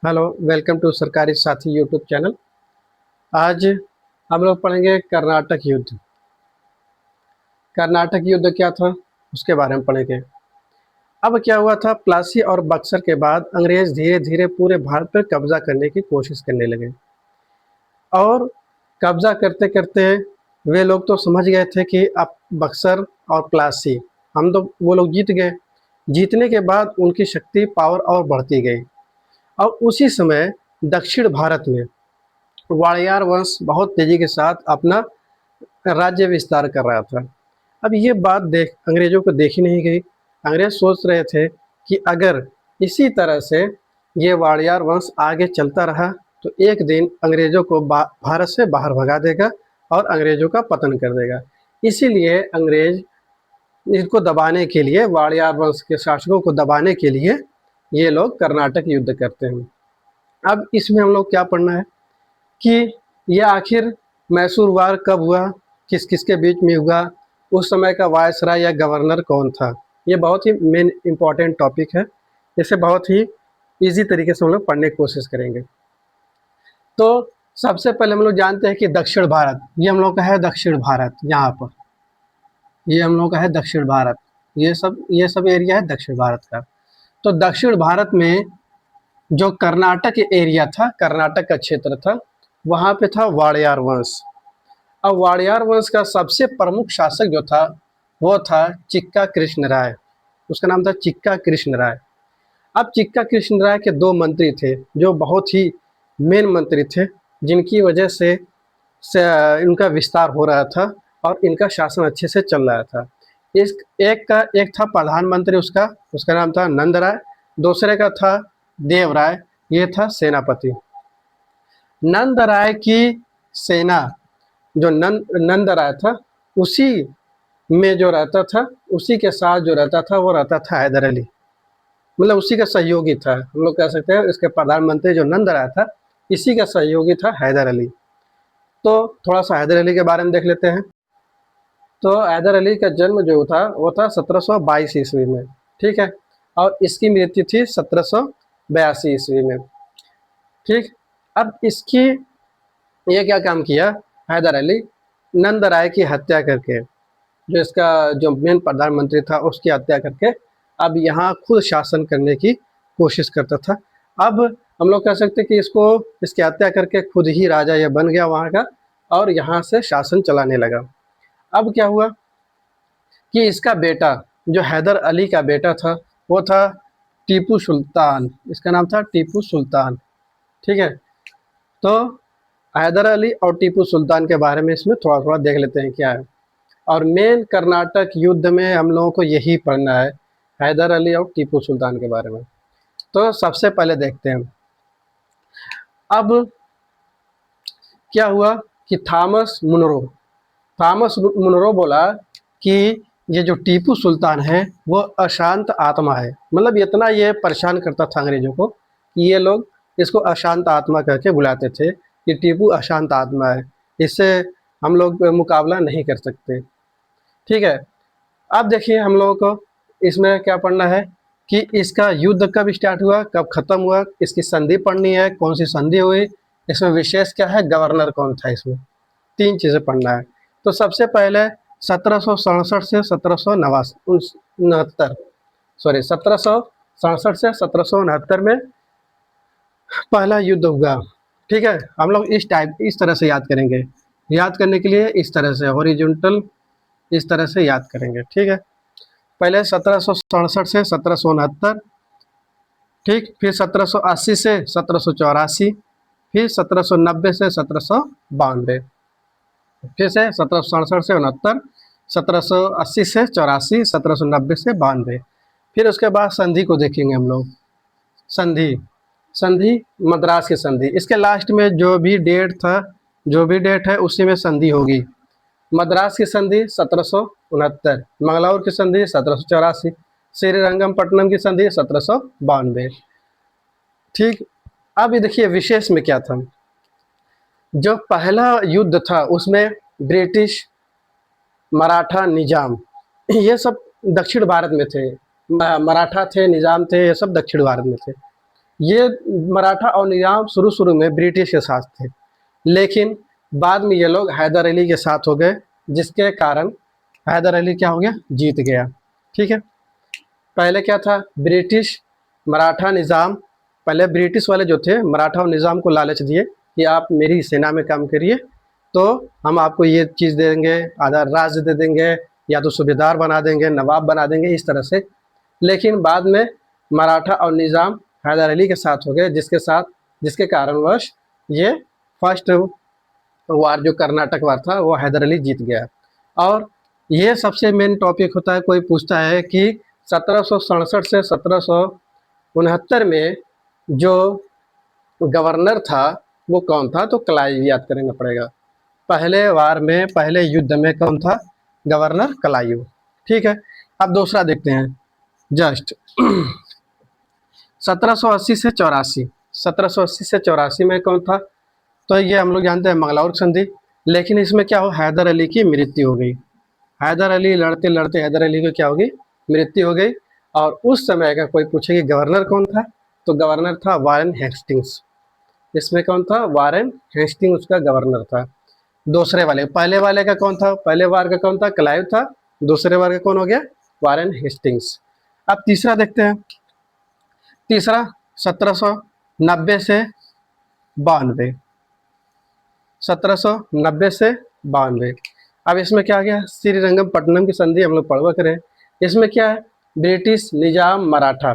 Hello, welcome to सरकारी साथी YouTube channel. आज हम लोग पढ़ेंगे कर्नाटक युद्ध। कर्नाटक युद्ध क्या था उसके बारे में पढ़ेंगे। अब क्या हुआ था, प्लासी और बक्सर के बाद अंग्रेज धीरे धीरे पूरे भारत पर कब्जा करने की कोशिश करने लगे। और कब्जा करते करते वे लोग तो समझ गए थे कि अब बक्सर और प्लासी हम तो वो लोग जीत गए। जीतने के बाद उनकी शक्ति पावर और बढ़ती गई। और उसी समय दक्षिण भारत में वाड़ियार वंश बहुत तेजी के साथ अपना राज्य विस्तार कर रहा था। अब ये बात देख अंग्रेजों को देखी नहीं गई। अंग्रेज सोच रहे थे कि अगर इसी तरह से ये वाड़ियार वंश आगे चलता रहा तो एक दिन अंग्रेजों को भारत से बाहर भगा देगा और अंग्रेजों का पतन कर देगा। इसीलिए अंग्रेज इनको दबाने के लिए, वाड़ियार वंश के शासकों को दबाने के लिए ये लोग कर्नाटक युद्ध करते हैं। अब इसमें हम लोग क्या पढ़ना है कि ये आखिर मैसूर वार कब हुआ, किस किस के बीच में हुआ, उस समय का वायसराय या गवर्नर कौन था। ये बहुत ही मेन इम्पॉर्टेंट टॉपिक है। इसे बहुत ही इजी तरीके से हम लोग पढ़ने की कोशिश करेंगे। तो सबसे पहले हम लोग जानते हैं कि दक्षिण भारत, ये हम लोग का है दक्षिण भारत। यहाँ पर ये हम लोग का है दक्षिण भारत। ये सब एरिया है दक्षिण भारत का। तो दक्षिण भारत में जो कर्नाटक एरिया था, कर्नाटक का क्षेत्र था, वहाँ पे था वाड़ियार वंश। अब वाड़ियार वंश का सबसे प्रमुख शासक जो था वो था चिक्का कृष्ण राय। उसका नाम था चिक्का कृष्ण राय। अब चिक्का कृष्ण राय के दो मंत्री थे जो बहुत ही मेन मंत्री थे, जिनकी वजह से इनका विस्तार हो रहा था और इनका शासन अच्छे से चल रहा था। इस एक था प्रधानमंत्री, उसका उसका नाम था नंद राय। दूसरे का था देव राय, ये था सेनापति। नंद राय की सेना, जो नंद राय था, उसी में जो रहता था, उसी के साथ जो रहता था वो रहता था हैदर अली। मतलब उसी का सहयोगी था, हम लोग कह सकते हैं। इसके प्रधानमंत्री जो नंद राय था, इसी का सहयोगी था हैदर अली। तो थोड़ा सा हैदर अली के बारे में देख लेते हैं। तो हैदर अली का जन्म जो था वो था 1722 ईस्वी में, ठीक है। और इसकी मृत्यु थी 1782 ईस्वी में, ठीक। अब इसकी ये क्या काम किया हैदर अली, नंद राय की हत्या करके, जो इसका जो मेन प्रधानमंत्री था उसकी हत्या करके अब यहाँ खुद शासन करने की कोशिश करता था। अब हम लोग कह सकते हैं कि इसकी हत्या करके खुद ही राजा ये बन गया वहाँ का और यहाँ से शासन चलाने लगा। अब क्या हुआ कि इसका बेटा, जो हैदर अली का बेटा था, वो था टीपू सुल्तान। इसका नाम था टीपू सुल्तान, ठीक है। तो हैदर अली और टीपू सुल्तान के बारे में इसमें थोड़ा थोड़ा देख लेते हैं क्या है। और मेन कर्नाटक युद्ध में हम लोगों को यही पढ़ना है, हैदर अली और टीपू सुल्तान के बारे में। तो सबसे पहले देखते हैं अब क्या हुआ कि थॉमस मुनरो बोला कि ये जो टीपू सुल्तान है वो अशांत आत्मा है। मतलब इतना ये परेशान करता था अंग्रेजों को कि ये लोग इसको अशांत आत्मा करके बुलाते थे कि टीपू अशांत आत्मा है, इससे हम लोग मुकाबला नहीं कर सकते, ठीक है। अब देखिए हम लोगों को इसमें क्या पढ़ना है कि इसका युद्ध कब स्टार्ट हुआ, कब खत्म हुआ, इसकी संधि पढ़नी है, कौन सी संधि हुई, इसमें विशेष क्या है, गवर्नर कौन था, इसमें तीन चीज़ें पढ़ना है। तो सबसे पहले 1767 से 1769 सॉरी 1767 से 1769 में पहला युद्ध हुआ, ठीक है। हम लोग इस तरह से याद करेंगे। याद करने के लिए इस तरह से हॉरिजॉन्टल इस तरह से याद करेंगे, ठीक है। पहले 1767 से 1769, ठीक। फिर 1780 से 1784, फिर 1790 से 1792, फिर से 1767 से 69, 1780 से 84, 1790 से 92। फिर उसके बाद संधि को देखेंगे हम लोग। संधि संधि मद्रास की संधि, इसके लास्ट में जो भी डेट था, जो भी डेट है उसी में संधि होगी। मद्रास की संधि 1769, मंगलौर की संधि 1784, श्रीरंगपट्टनम की संधि 1792, ठीक। अब ये देखिए विशेष में क्या था। जो पहला युद्ध था उसमें ब्रिटिश, मराठा, निजाम, ये सब दक्षिण भारत में थे। मराठा थे, निजाम थे, ये सब दक्षिण भारत में थे। ये मराठा और निज़ाम शुरू शुरू में ब्रिटिश के साथ थे, लेकिन बाद में ये लोग हैदर अली के साथ हो गए, जिसके कारण हैदर अली क्या हो गया, जीत गया। ठीक है, पहले क्या था, ब्रिटिश मराठा निज़ाम, पहले ब्रिटिश वाले जो थे मराठा और निज़ाम को लालच दिए कि आप मेरी सेना में काम करिए तो हम आपको ये चीज़ देंगे, आधा राज्य दे देंगे, या तो सूबेदार बना देंगे, नवाब बना देंगे, इस तरह से। लेकिन बाद में मराठा और निज़ाम हैदर अली के साथ हो गए, जिसके कारणवश ये फर्स्ट वार जो कर्नाटक वार था वो हैदर अली जीत गया। और ये सबसे मेन टॉपिक होता है, कोई पूछता है कि 1767 से 1769 में जो गवर्नर था वो कौन था, तो क्लाइव याद करना पड़ेगा। पहले वार में, पहले युद्ध में कौन था, गवर्नर क्लाइव। ठीक है, अब दूसरा देखते हैं जस्ट 1780 से 84, 1780 से 84 में कौन था, तो ये हम लोग जानते हैं मंगलौर संधि। लेकिन इसमें क्या हो, हैदर अली की मृत्यु हो गई। हैदर अली लड़ते लड़ते हैदर अली की क्या हो गई, मृत्यु हो गई। और उस समय का कोई पूछे कि गवर्नर कौन था, तो गवर्नर था वारेन हेस्टिंग्स। इसमें कौन था, वारेन हेस्टिंग्स उसका गवर्नर था। दूसरे वाले, पहले वाले का कौन था, पहले वार का कौन था, क्लाइव था। दूसरे वार का कौन हो गया, वारेन हेस्टिंग्स। अब तीसरा देखते हैं, तीसरा 1790 से 92, 1790 से 92। अब इसमें क्या आ गया, श्रीरंगपट्टनम की संधि हम लोग पढ़वा करें। इसमें क्या है, ब्रिटिश, निजाम, मराठा,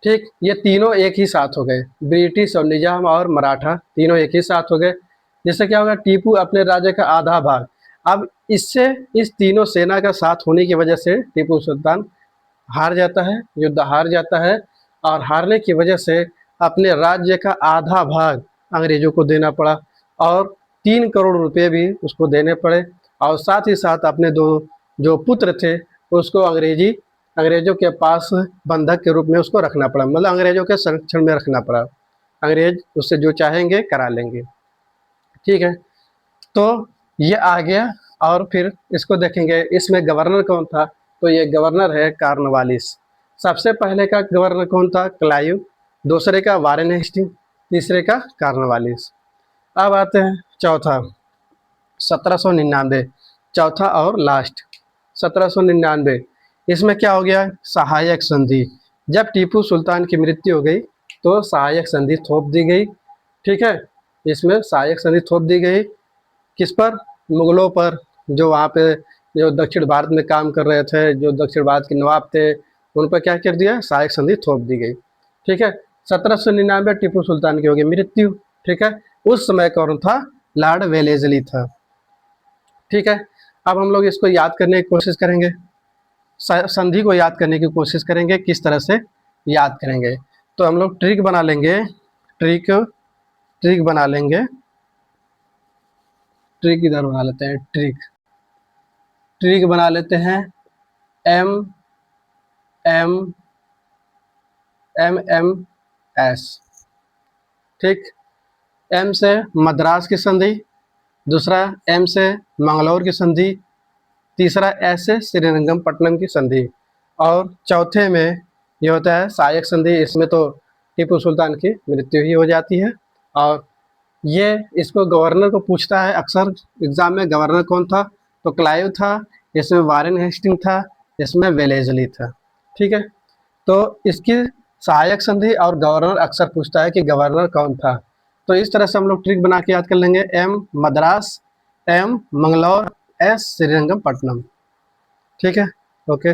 ठीक, ये तीनों एक ही साथ हो गए, ब्रिटिश और निजाम और मराठा तीनों एक ही साथ हो गए। जिससे क्या होगा, टीपू अपने राज्य का आधा भाग, अब इससे इस तीनों सेना का साथ होने की वजह से टीपू सुल्तान हार जाता है, युद्ध हार जाता है। और हारने की वजह से अपने राज्य का आधा भाग अंग्रेजों को देना पड़ा, और 3 करोड़ रुपए भी उसको देने पड़े। और साथ ही साथ अपने दो जो पुत्र थे उसको अंग्रेजों के पास बंधक के रूप में उसको रखना पड़ा, मतलब अंग्रेजों के संरक्षण में रखना पड़ा। अंग्रेज उससे जो चाहेंगे करा लेंगे। ठीक है, तो ये आ गया। और फिर इसको देखेंगे, इसमें गवर्नर कौन था, तो ये गवर्नर है कॉर्नवालिस। सबसे पहले का गवर्नर कौन था, क्लाइव। दूसरे का वारेन हेस्टिंग, तीसरे का कॉर्नवालिस। अब आते हैं चौथा, 1799, चौथा और लास्ट 1799। इसमें क्या हो गया, सहायक संधि। जब टीपू सुल्तान की मृत्यु हो गई तो सहायक संधि थोप दी गई। ठीक है, इसमें सहायक संधि थोप दी गई, किस पर, मुगलों पर, जो वहाँ पे जो दक्षिण भारत में काम कर रहे थे, जो दक्षिण भारत के नवाब थे, उन पर क्या कर दिया, सहायक संधि थोप दी गई। ठीक है, 1799 टीपू सुल्तान की हो गई मृत्यु। ठीक है, उस समय कौन था, लॉर्ड वेलेस्ली था। ठीक है, अब हम लोग इसको याद करने की कोशिश करेंगे, संधि को याद करने की कोशिश करेंगे, किस तरह से याद करेंगे। तो हम लोग ट्रिक बना लेंगे, ट्रिक ट्रिक बना लेंगे, ट्रिक इधर बना लेते हैं, ट्रिक बना लेते हैं, M M M M S. ठीक, एम से मद्रास की संधि, दूसरा एम से मंगलौर की संधि, तीसरा एस से श्रीरंगपट्टनम की संधि, और चौथे में ये होता है सहायक संधि। इसमें तो टीपू सुल्तान की मृत्यु ही हो जाती है। और ये इसको गवर्नर को पूछता है अक्सर एग्जाम में, गवर्नर कौन था, तो क्लाइव था, इसमें वारेन हेस्टिंग था, इसमें वेलेस्ली था। ठीक है, तो इसकी सहायक संधि और गवर्नर अक्सर पूछता है कि गवर्नर कौन था। तो इस तरह से हम लोग ट्रिक बना के याद कर लेंगे, M Madras, M Mangalore, S Srirangapatna. ठीक है, ओके।